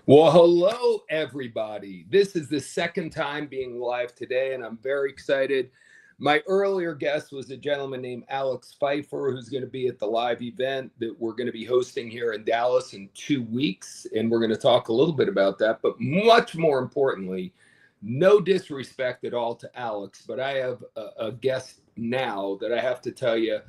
Well, hello, everybody. This is the second time being live today, and I'm very excited. My earlier guest was a gentleman named Alex Pfeiffer, who's going to be at the live event that we're going to be hosting here in Dallas in 2 weeks. And we're going to talk a little bit about that. But much more importantly, no disrespect at all to Alex, but I have a guest now that I have to tell you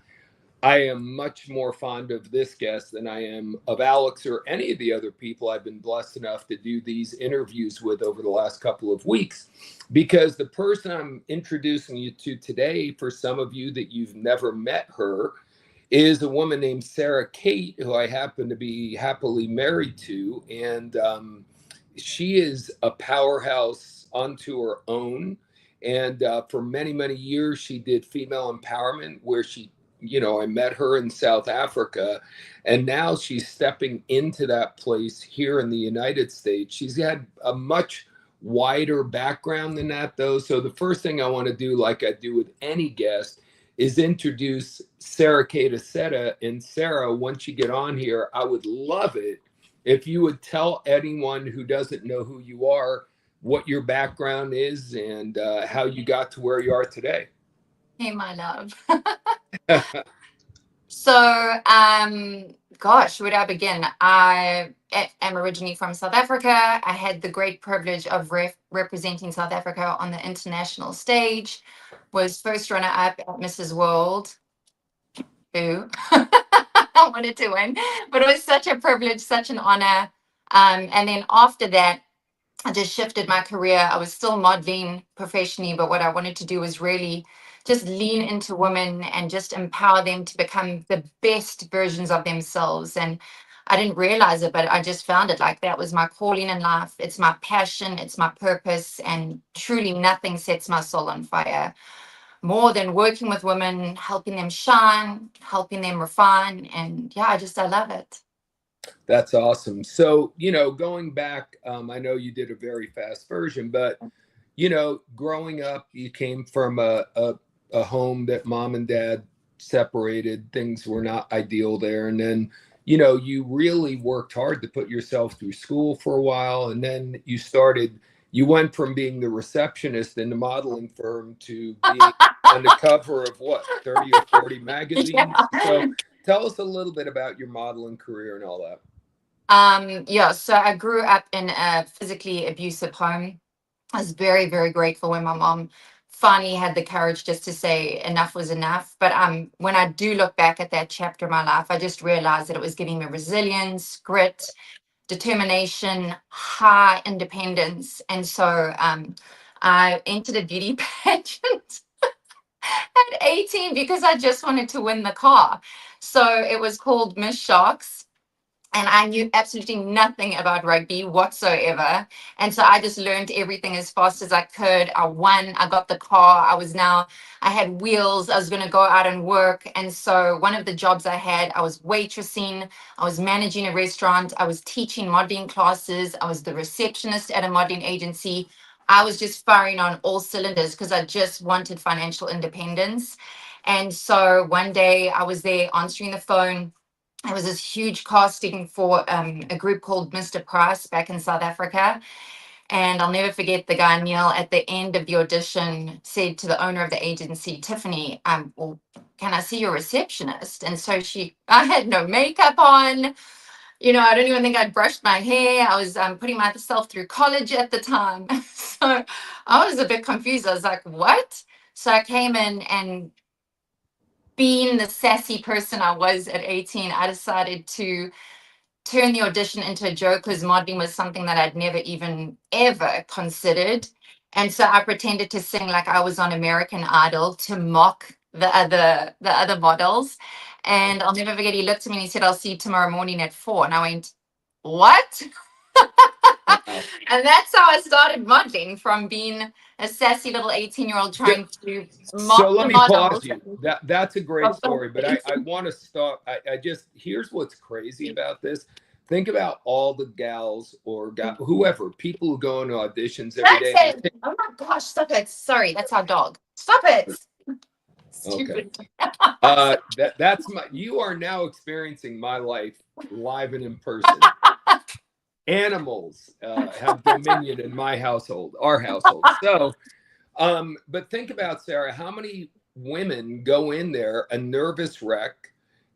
I am much more fond of this guest than I am of Alex or any of the other people I've been blessed enough to do these interviews with over the last couple of weeks. Because the person I'm introducing you to today, for some of you that you've never met her, is a woman named Sarah Kate, who I happen to be happily married to. And she is a powerhouse unto her own. And for many, many years, she did female empowerment, where I met her in South Africa, and now she's stepping into that place here in the United States. She's had a much wider background than that, though. So the first thing I want to do, like I do with any guest, is introduce Sarah Kate Accetta. And Sarah, once you get on here, I would love it if you would tell anyone who doesn't know who you are, what your background is, and how you got to where you are today. Hey, my love. So, gosh, where do I begin? I am originally from South Africa. I had the great privilege of representing South Africa on the international stage. Was first runner-up at Mrs. World, who I wanted to win, but it was such a privilege, such an honor. And then after that, I just shifted my career. I was still modeling professionally, but what I wanted to do was really just lean into women and just empower them to become the best versions of themselves. And I didn't realize it, but I just found it like that was my calling in life. It's my passion, it's my purpose, and truly nothing sets my soul on fire more than working with women, helping them shine, helping them refine. And yeah, I love it. That's awesome. So, going back, I know you did a very fast version, but, growing up, you came from a home that mom and dad separated. Things were not ideal there. And then, you really worked hard to put yourself through school for a while. And then you went from being the receptionist in the modeling firm to being on the cover of what, 30 or 40 magazines. So tell us a little bit about your modeling career and all that. Yeah, so I grew up in a physically abusive home. I was very, very grateful when my mom finally had the courage just to say enough was enough. But when I do look back at that chapter of my life, I just realized that it was giving me resilience, grit, determination, high independence. And so I entered a beauty pageant at 18 because I just wanted to win the car. So it was called Miss Sharks, and I knew absolutely nothing about rugby whatsoever. And so I just learned everything as fast as I could. I won, I got the car. I had wheels. I was going to go out and work. And so one of the jobs I had, I was waitressing, I was managing a restaurant, I was teaching modeling classes, I was the receptionist at a modeling agency. I was just firing on all cylinders because I just wanted financial independence. And so one day I was there answering the phone. It was this huge casting for a group called Mr. Price back in South Africa. And I'll never forget the guy, Neil, at the end of the audition said to the owner of the agency, Tiffany, well, can I see your receptionist? And so I had no makeup on. I don't even think I'd brushed my hair. I was putting myself through college at the time. So I was a bit confused. I was like, what? So I came in, and being the sassy person I was at 18, I decided to turn the audition into a joke because modeling was something that I'd never even ever considered. And so I pretended to sing like I was on American Idol to mock the other models. And I'll never forget, he looked at me and he said, "I'll see you tomorrow morning at 4." And I went, "What?" And that's how I started modeling, from being a sassy little 18-year-old trying to So mock let the me pause models. you. That's a great story, but I want to stop. Here's what's crazy about this. Think about all the gals or whoever, people who go into auditions every That's day. it. Oh my gosh, stop it. Sorry, that's our dog. Stop it. Okay. Stupid. You are now experiencing my life live and in person. Animals have dominion in my household, our household. So, but think about, Sarah, how many women go in there a nervous wreck,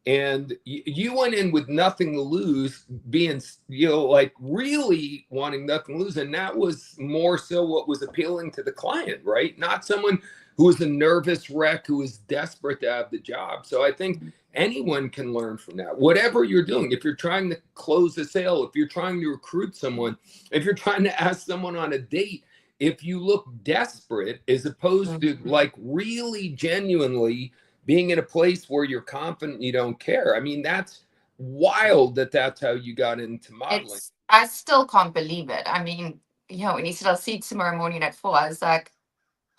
and you went in with nothing to lose, being, like really wanting nothing to lose. And that was more so what was appealing to the client, right? Not someone who was a nervous wreck, who was desperate to have the job. So I think anyone can learn from that. Whatever you're doing, if you're trying to close a sale, if you're trying to recruit someone, if you're trying to ask someone on a date, if you look desperate as opposed to like really genuinely being in a place where you're confident you don't care. I mean, that's wild that that's how you got into modeling. I still can't believe it. I mean, when he said I'll see you tomorrow morning at 4, I was like,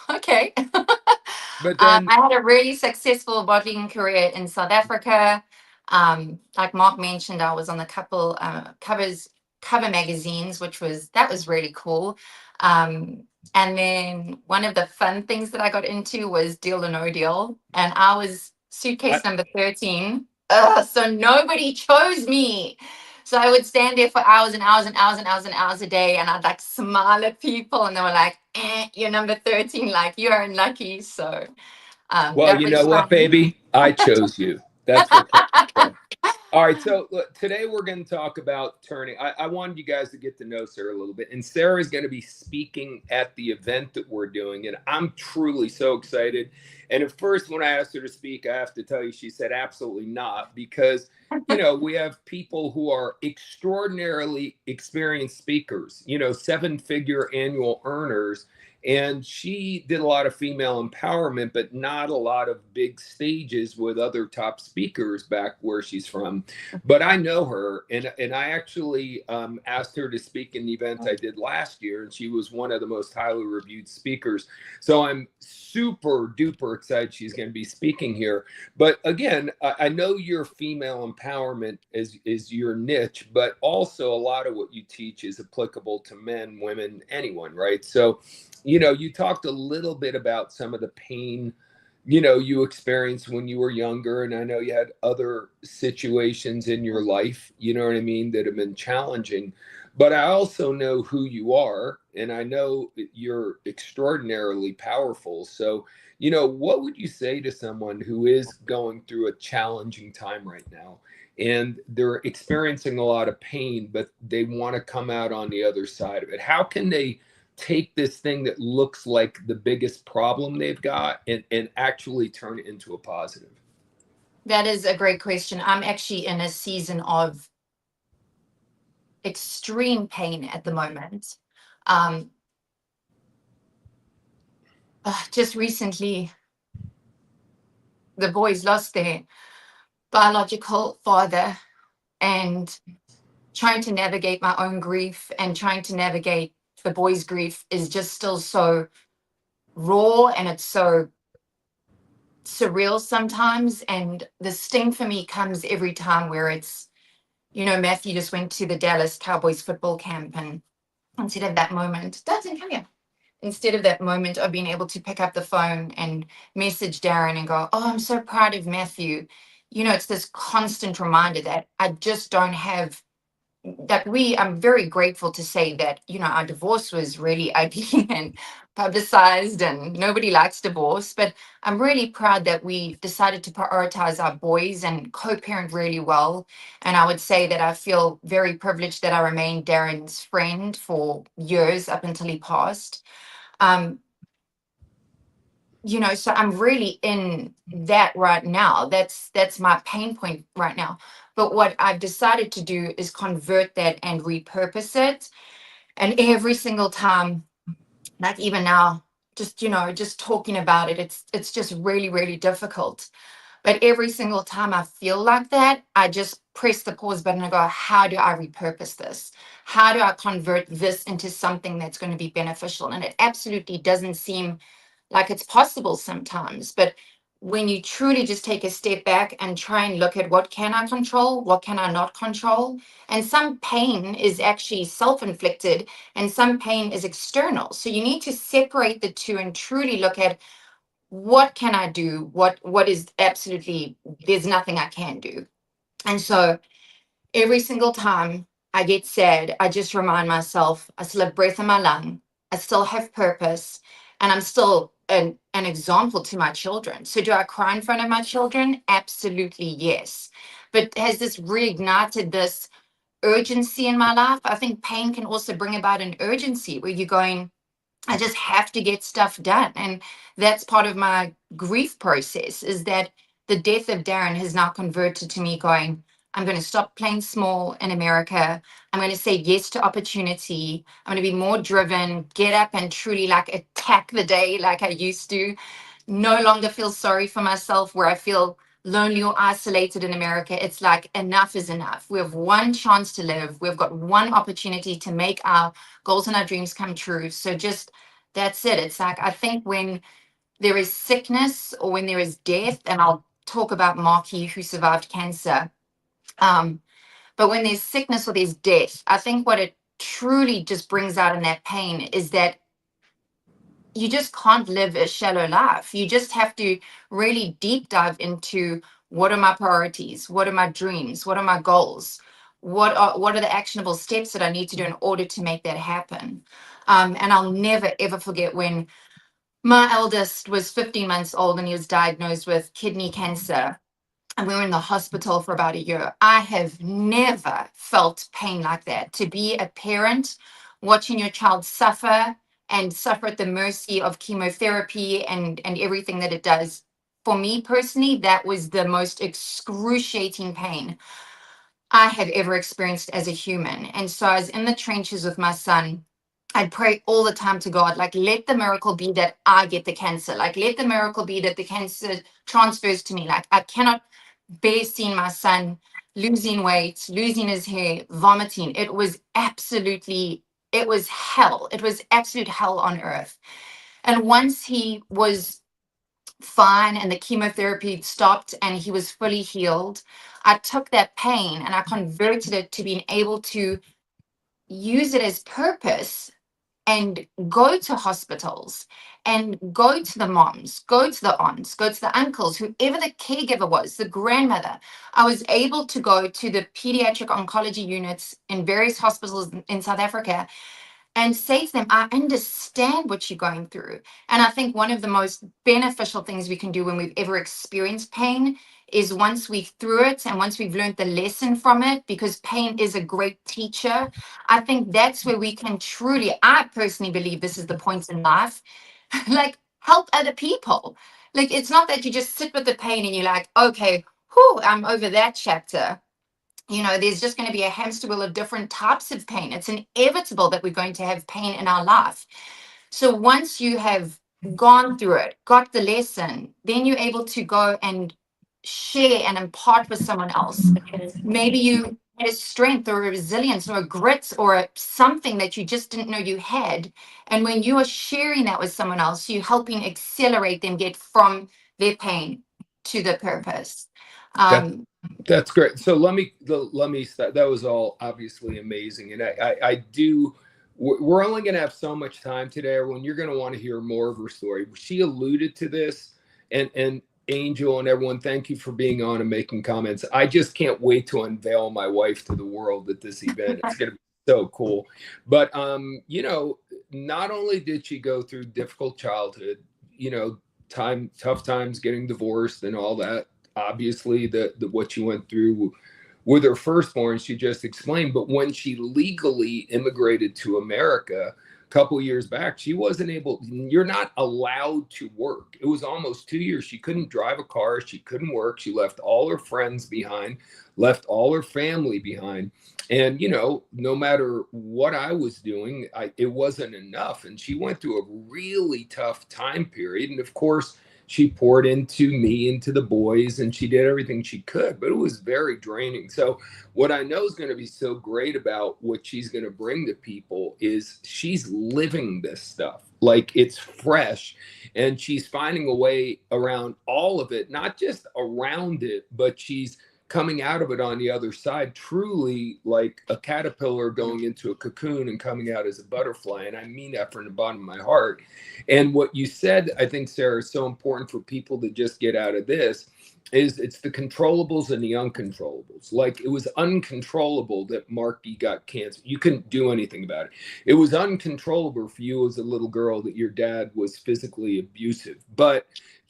okay. But then, I had a really successful modeling career in South Africa. Like Mark mentioned, I was on the cover magazines, that was really cool. And then one of the fun things that I got into was Deal or No Deal, and I was suitcase number 13. So nobody chose me. So I would stand there for hours and hours and hours and hours and hours a day, and I'd like smile at people, and they were like, you're number 13, like you are unlucky. So well, that you was know what, fun. baby? I chose you. That's what comes from. All right, so look, today we're going to talk about turning. I wanted you guys to get to know Sarah a little bit, and Sarah is going to be speaking at the event that we're doing, and I'm truly so excited. And at first, when I asked her to speak, I have to tell you, she said absolutely not, because we have people who are extraordinarily experienced speakers, 7-figure annual earners. And she did a lot of female empowerment, but not a lot of big stages with other top speakers back where she's from. But I know her, and I actually asked her to speak in the event I did last year, and she was one of the most highly reviewed speakers. So I'm super duper excited she's going to be speaking here. But again, I know your female empowerment is your niche, but also a lot of what you teach is applicable to men, women, anyone, right? So you talked a little bit about some of the pain, you experienced when you were younger. And I know you had other situations in your life, you know what I mean, that have been challenging. But I also know who you are, and I know you're extraordinarily powerful. So, what would you say to someone who is going through a challenging time right now, and they're experiencing a lot of pain, but they want to come out on the other side of it? How can they take this thing that looks like the biggest problem they've got and actually turn it into a positive? That is a great question. I'm actually in a season of extreme pain at the moment. Just recently, the boys lost their biological father, and trying to navigate my own grief and trying to navigate the boys' grief is just still so raw, and it's so surreal sometimes. And the sting for me comes every time where it's, Matthew just went to the Dallas Cowboys football camp, and instead of that moment, Dustin, come here. Instead of that moment of being able to pick up the phone and message Darren and go, oh, I'm so proud of Matthew. It's this constant reminder that I just don't have that I'm very grateful to say that, our divorce was really ugly and publicized, and nobody likes divorce. But I'm really proud that we decided to prioritize our boys and co-parent really well. And I would say that I feel very privileged that I remained Darren's friend for years up until he passed. So I'm really in that right now. That's my pain point right now. But what I've decided to do is convert that and repurpose it. And every single time, like even now, just talking about it, it's just really, really difficult. But every single time I feel like that, I just press the pause button and go, how do I repurpose this? How do I convert this into something that's going to be beneficial? And it absolutely doesn't seem like it's possible sometimes. But when you truly just take a step back and try and look at what can I control, what can I not control, and some pain is actually self-inflicted and some pain is external. So you need to separate the two and truly look at what can I do, what is absolutely, there's nothing I can do. And so every single time I get sad, I just remind myself I still have breath in my lung, I still have purpose, and I'm still an example to my children. So, do I cry in front of my children? Absolutely, yes. But has this reignited this urgency in my life? I think pain can also bring about an urgency where you're going, I just have to get stuff done. And that's part of my grief process, is that the death of Darren has now converted to me going, I'm going to stop playing small in America. I'm going to say yes to opportunity. I'm going to be more driven, get up and truly like attack the day like I used to. No longer feel sorry for myself where I feel lonely or isolated in America. It's like enough is enough. We have one chance to live. We've got one opportunity to make our goals and our dreams come true. So just that's it. It's like I think when there is sickness or when there is death, and I'll talk about Marky who survived cancer. But when there's sickness or there's death, I think what it truly just brings out in that pain is that you just can't live a shallow life. You just have to really deep dive into what are my priorities, what are my dreams, what are my goals, what are the actionable steps that I need to do in order to make that happen. And I'll never ever forget when my eldest was 15 months old and he was diagnosed with kidney cancer. And we were in the hospital for about a year. I have never felt pain like that. To be a parent, watching your child suffer and suffer at the mercy of chemotherapy and everything that it does. For me personally, that was the most excruciating pain I have ever experienced as a human. And so I was in the trenches with my son. I'd pray all the time to God, like, let the miracle be that I get the cancer. Like, let the miracle be that the cancer transfers to me. Like, I cannot bear seeing my son losing weight, losing his hair, vomiting. It was hell. It was absolute hell on earth. And once he was fine and the chemotherapy stopped and he was fully healed, I took that pain and I converted it to being able to use it as purpose and go to hospitals and go to the moms, go to the aunts, go to the uncles, whoever the caregiver was, the grandmother. I was able to go to the pediatric oncology units in various hospitals in South Africa and say to them, I understand what you're going through. And I think one of the most beneficial things we can do when we've ever experienced pain is once we've through it and once we've learned the lesson from it, because pain is a great teacher. I think that's where we can truly, I personally believe this is the point in life, like help other people. Like it's not that you just sit with the pain and you're like, okay, whew, I'm over that chapter. There's just going to be a hamster wheel of different types of pain. It's inevitable that we're going to have pain in our life. So once you have gone through it, got the lesson, then you're able to go and share and impart with someone else. Maybe you had a strength or a resilience or a grit or something that you just didn't know you had. And when you are sharing that with someone else, you're helping accelerate them get from their pain to the purpose. That that's great. So let me start. That was all obviously amazing, and I do. We're only going to have so much time today, everyone. You're going to want to hear more of her story. She alluded to this, and Angel and everyone, thank you for being on and making comments. I just can't wait to unveil my wife to the world at this event. It's going to be so cool. But not only did she go through difficult childhood, tough times getting divorced and all that, obviously the what you went through with her firstborn, she just explained. But when she legally immigrated to America a couple years back, she wasn't able, you're not allowed to work. It was almost 2 years. She couldn't drive a car. She couldn't work. She left all her friends behind, left all her family behind. And, no matter what I was doing, it wasn't enough. And she went through a really tough time period. And of course, she poured into me, into the boys, and she did everything she could, but it was very draining. So what I know is going to be so great about what she's going to bring to people is she's living this stuff. Like it's fresh, and she's finding a way around all of it, not just around it, but she's coming out of it on the other side, truly like a caterpillar going into a cocoon and coming out as a butterfly. And I mean that from the bottom of my heart. And what you said, I think, Sarah, is so important for people to just get out of this is it's the controllables and the uncontrollables. Like, it was uncontrollable that Marky got cancer. You couldn't do anything about it. It was uncontrollable for you as a little girl that your dad was physically abusive, but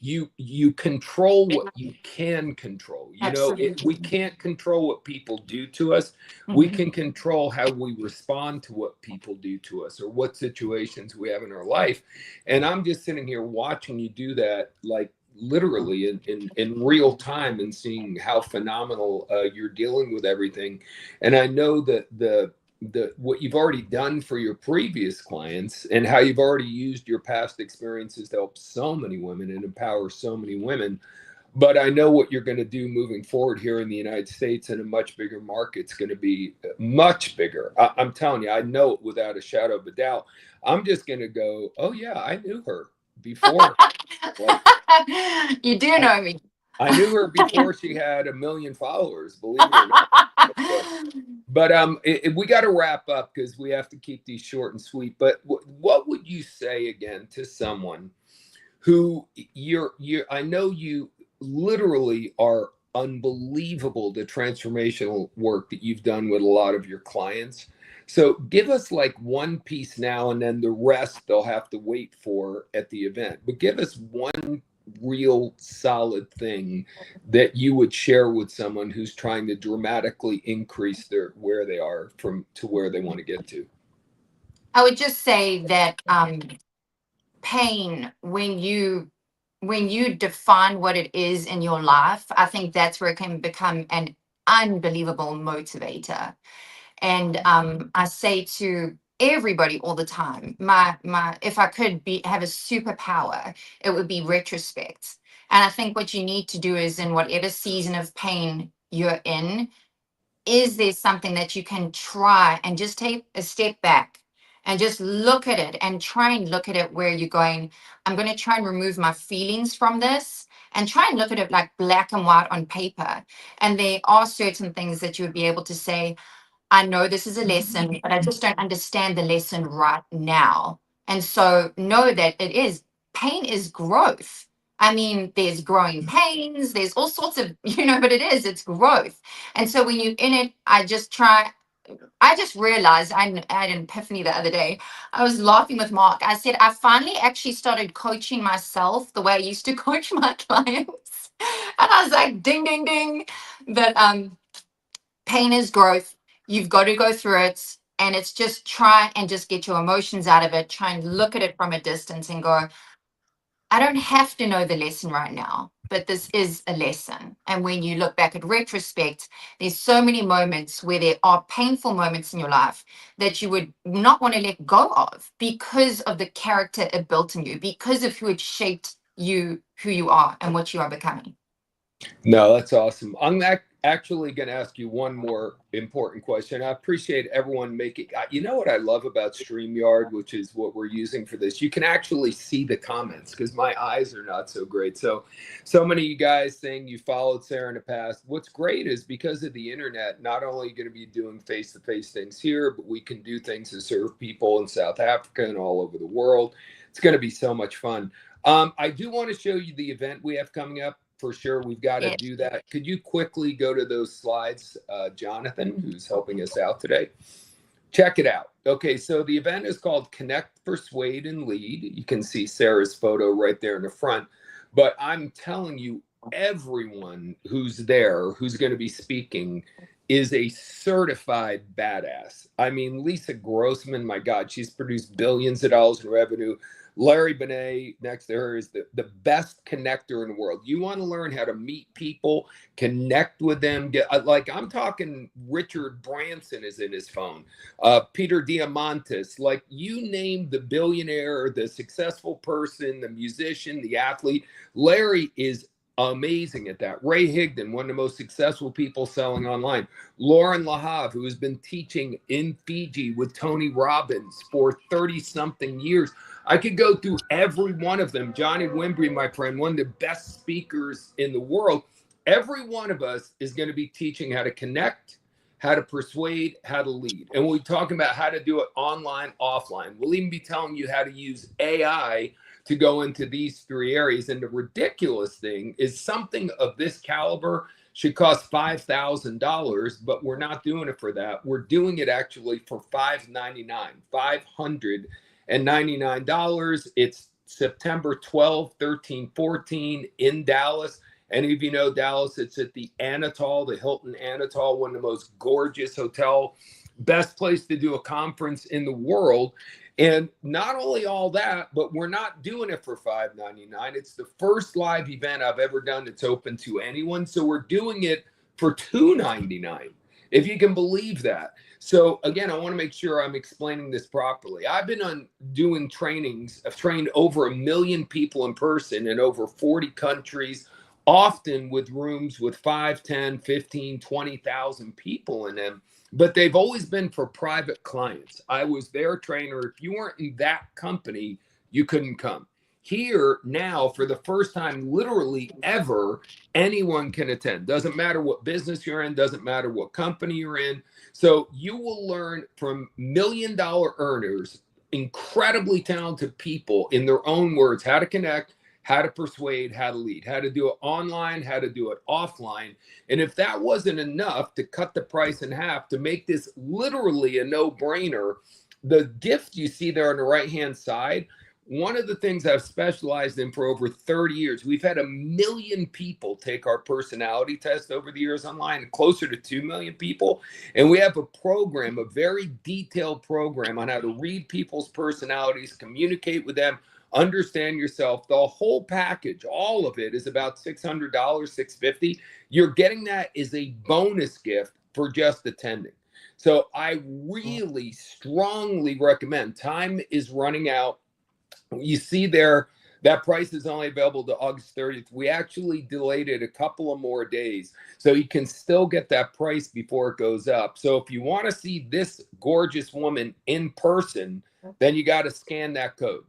you control what you can control. You know, we can't control what people do to us. We can control how we respond to what people do to us or what situations we have in our life. And I'm just sitting here watching you do that, like, literally in real time, and seeing how phenomenal you're dealing with everything. And I know that the what you've already done for your previous clients and how you've already used your past experiences to help so many women and empower so many women. But I know what you're going to do moving forward here in the United States, in a much bigger market. It's going to be much bigger. I'm telling you, I know it without a shadow of a doubt. I'm just going to go, oh yeah, I knew her before. Like, You do know me. I knew her before she had 1 million followers, believe it or not. But we got to wrap up because we have to keep these short and sweet. But what would you say again to someone who I know you literally are unbelievable, the transformational work that you've done with a lot of your clients. So give us like one piece now, and then the rest they'll have to wait for at the event. But give us one real solid thing that you would share with someone who's trying to dramatically increase their where they are from to where they want to get to. I would just say that pain, when you define what it is in your life, I think that's where it can become an unbelievable motivator. And I say to everybody all the time, my if I could have a superpower, it would be retrospect. And I think what you need to do is, in whatever season of pain you're in, is there something that you can try and just take a step back and just look at it, and try and look at it where you're going, I'm going to try and remove my feelings from this, and try and look at it like black and white on paper. And there are certain things that you would be able to say, I know this is a lesson, but I just don't understand the lesson right now. And so know that pain is growth. I mean, there's growing pains, there's all sorts of, but it's growth. And so when you're in it, I just realized, I had an epiphany the other day. I was laughing with Mark. I said, I finally actually started coaching myself the way I used to coach my clients. And I was like, ding, ding, ding, that pain is growth. You've got to go through it. And it's just try and just get your emotions out of it. Try and look at it from a distance and go, I don't have to know the lesson right now, but this is a lesson. And when you look back at retrospect, there's so many moments where there are painful moments in your life that you would not want to let go of, because of the character it built in you, because of who it shaped you, who you are, and what you are becoming. No, that's awesome. I'm actually going to ask you one more important question. I appreciate everyone making, you know what I love about StreamYard, which is what we're using for this? You can actually see the comments, because my eyes are not so great. So many of you guys saying you followed Sarah in the past. What's great is, because of the internet, not only are you going to be doing face-to-face things here, but we can do things to serve people in South Africa and all over the world. It's going to be so much fun. I do want to show you the event we have coming up. For sure, we've got to do that. Could you quickly go to those slides, Jonathan, who's helping us out today? Check it out. Okay, so the event is called Connect, Persuade, and Lead. You can see Sarah's photo right there in the front. But I'm telling you, everyone who's there, who's going to be speaking, is a certified badass. I mean, Lisa Grossman, my God, she's produced billions of dollars in revenue. Larry Benet, next to her, is the best connector in the world. You want to learn how to meet people, connect with them. Like, I'm talking Richard Branson is in his phone. Peter Diamandis, like, you name the billionaire, the successful person, the musician, the athlete. Larry is amazing at that. Ray Higdon, one of the most successful people selling online. Lauren Lahav, who has been teaching in Fiji with Tony Robbins for 30-something years. I could go through every one of them. Johnny Wimbrey, my friend, one of the best speakers in the world. Every one of us is going to be teaching how to connect, how to persuade, how to lead. And we'll be talking about how to do it online, offline. We'll even be telling you how to use AI to go into these three areas. And the ridiculous thing is something of this caliber should cost $5,000, but we're not doing it for that. We're doing it actually for $599. It's September 12, 13, 14 in Dallas. Any of you know Dallas? It's at the Anatole, the Hilton Anatole, one of the most gorgeous hotel, best place to do a conference in the world. And not only all that, but we're not doing it for $599. It's the first live event I've ever done that's open to anyone. So we're doing it for $299, if you can believe that. So again, I want to make sure I'm explaining this properly. I've been doing trainings. I've trained over 1 million people in person in over 40 countries, often with rooms with 5, 10, 15, 20,000 people in them. But they've always been for private clients. I was their trainer. If you weren't in that company, you couldn't come. Here now, for the first time, literally ever, anyone can attend. Doesn't matter what business you're in, doesn't matter what company you're in. So you will learn from $1 million earners, incredibly talented people, in their own words, how to connect, how to persuade, how to lead, how to do it online, how to do it offline. And if that wasn't enough to cut the price in half, to make this literally a no-brainer, the gift you see there on the right-hand side, one of the things I've specialized in for over 30 years, we've had 1 million people take our personality test over the years online, closer to 2 million people. And we have a program, a very detailed program on how to read people's personalities, communicate with them, understand yourself. The whole package, all of it, is about $600, $650. You're getting that as a bonus gift for just attending. So I really strongly recommend. Time is running out. You see there, that price is only available to August 30th. We actually delayed it a couple of more days, so you can still get that price before it goes up. So if you want to see this gorgeous woman in person, then you got to scan that code.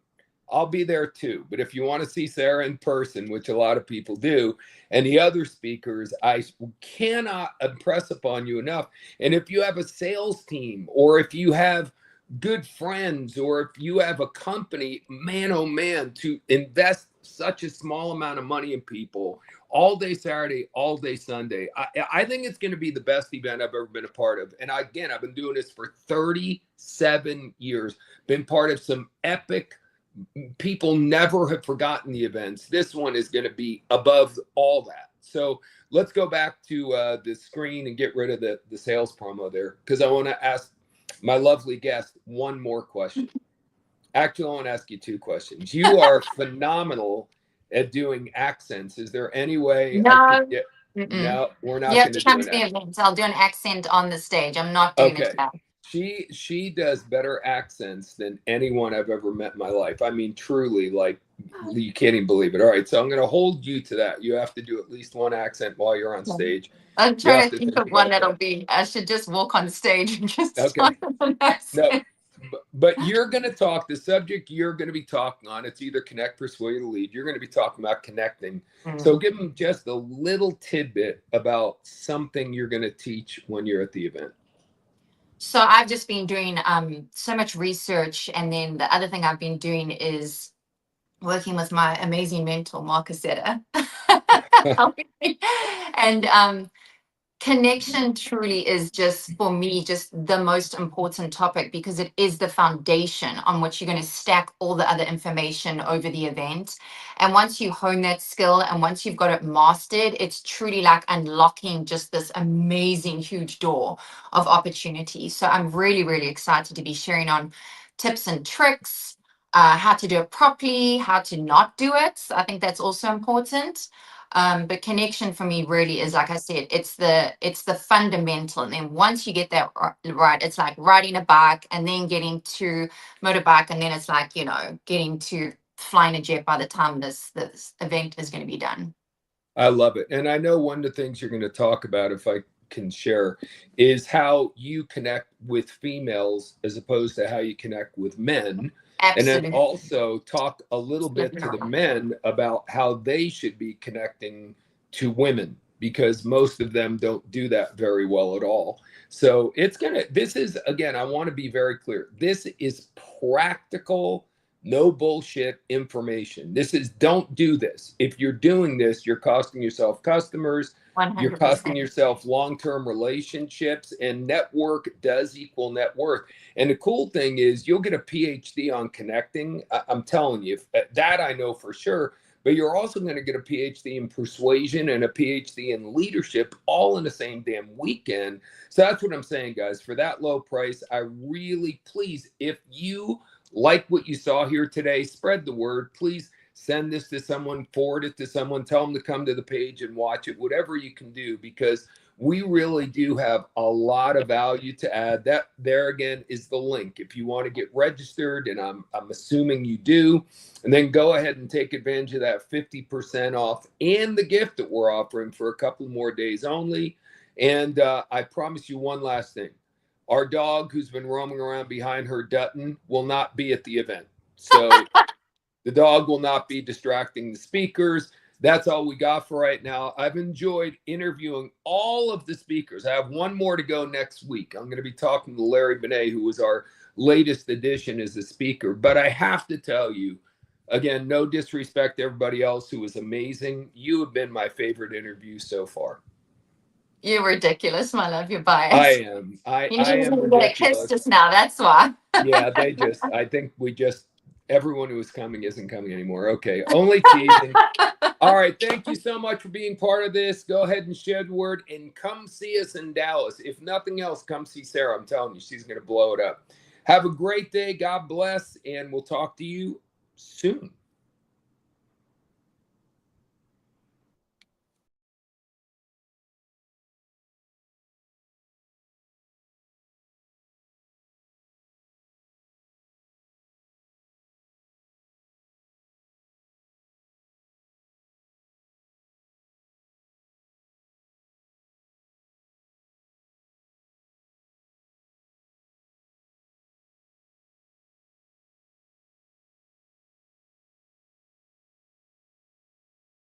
I'll be there too. But if you want to see Sarah in person, which a lot of people do, and the other speakers, I cannot impress upon you enough. And if you have a sales team, or if you have good friends, or if you have a company, man, oh man, to invest such a small amount of money in people all day Saturday, all day Sunday, I think it's going to be the best event I've ever been a part of. And again, I've been doing this for 37 years, been part of some epic, people never have forgotten the events. This one is going to be above all that. So let's go back to the screen and get rid of the sales promo there, because I want to ask my lovely guest one more question. Actually, I want to ask you 2 questions. You are phenomenal at doing accents. Is there any way I could get... No, we're not going to do an accent. I'll do an accent on the stage. I'm not doing it now. She does better accents than anyone I've ever met in my life. I mean, truly, like, you can't even believe it. All right, so I'm going to hold you to that. You have to do at least one accent while you're on stage. I'm trying to think of one that'll be. I should just walk on stage and just talk with an accent. No, but you're going to talk. The subject you're going to be talking on, it's either connect, persuade, or lead. You're going to be talking about connecting. So give them just a little tidbit about something you're going to teach when you're at the event. So I've just been doing so much research, and then the other thing I've been doing is working with my amazing mentor, Marc Accetta. And connection truly is just, for me, just the most important topic, because it is the foundation on which you're going to stack all the other information over the event. And once you hone that skill, and once you've got it mastered, it's truly like unlocking just this amazing, huge door of opportunity. So I'm really, really excited to be sharing on tips and tricks, how to do it properly, how to not do it. I think that's also important. But connection for me really is, like I said, it's the fundamental. And then once you get that right, it's like riding a bike and then getting to motorbike. And then it's like, getting to flying a jet by the time this event is going to be done. I love it. And I know one of the things you're going to talk about, if I can share, is how you connect with females as opposed to how you connect with men. Absolutely. And then also talk a little bit to the men about how they should be connecting to women, because most of them don't do that very well at all. So this is, again, I want to be very clear. This is practical No bullshit information. This is, don't do this. If you're doing this, you're costing yourself customers, you're costing 100%. yourself long-term relationships, and network does equal net worth. And the cool thing is you'll get a PhD on connecting. I'm telling you that, I know for sure, but you're also going to get a PhD in persuasion and a PhD in leadership all in the same damn weekend. So that's what I'm saying, guys. For that low price, I really, please, if you like what you saw here today, spread the word. Please send this to someone, forward it to someone, tell them to come to the page and watch it, whatever you can do, because we really do have a lot of value to add. That there again is the link if you want to get registered, and I'm assuming you do. And then go ahead and take advantage of that 50% off and the gift that we're offering for a couple more days only. And I promise you one last thing. Our dog, who's been roaming around behind her Dutton, will not be at the event. So the dog will not be distracting the speakers. That's all we got for right now. I've enjoyed interviewing all of the speakers. I have one more to go next week. I'm going to be talking to Larry Benet, who was our latest addition as a speaker. But I have to tell you, again, no disrespect to everybody else who was amazing. You have been my favorite interview so far. You're ridiculous, my love. You're I biased. am. I You need am to get a kiss ridiculous. just now. That's why. Yeah, I think everyone who was coming isn't coming anymore. Okay, only teasing. All right, thank you so much for being part of this. Go ahead and share the word and come see us in Dallas. If nothing else, come see Sarah. I'm telling you, she's going to blow it up. Have a great day. God bless, and we'll talk to you soon.